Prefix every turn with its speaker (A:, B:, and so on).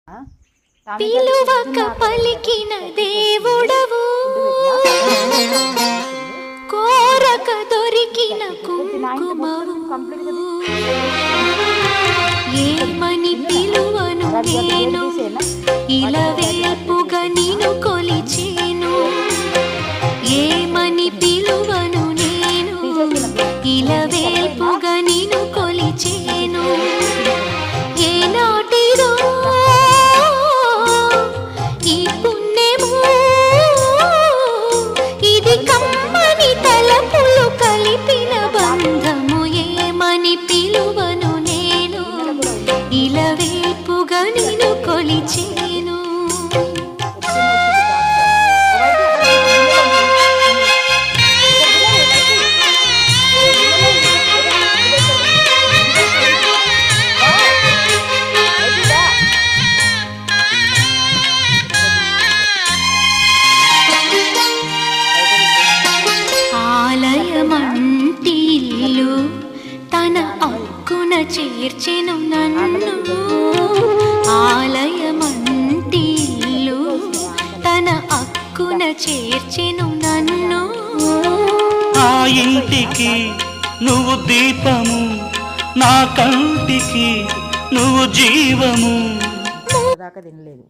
A: పిలువక పలికిన దేవుడవు, కోరక దొరికిన కుంకుమవు, ఏమని పిలువను నేను, ఇలవేల్పుగా నిన్ను కొలిచేను. ఏమని పిలువను నేను, ఇలవేల్పుగా నిన్ను కొలిచేను. ఏనాటిదో ఈ పుణ్యము, ఇది కమ్మని తలపులు కలిపిన బంధము. ఏమని పిలువను నేను, ఇలవేల్పుగా నిన్ను కొలిచేను. ఆలయమంటిల్లు తన అక్కున చేర్చెను నన్ను. ఆలయమంటిల్లు తన అక్కున చేర్చెను నన్ను.
B: ఆ ఇంటికి నువ్వు దీపము, నా కంటికి నువ్వు జీవము.
C: దాకా తినలేదు.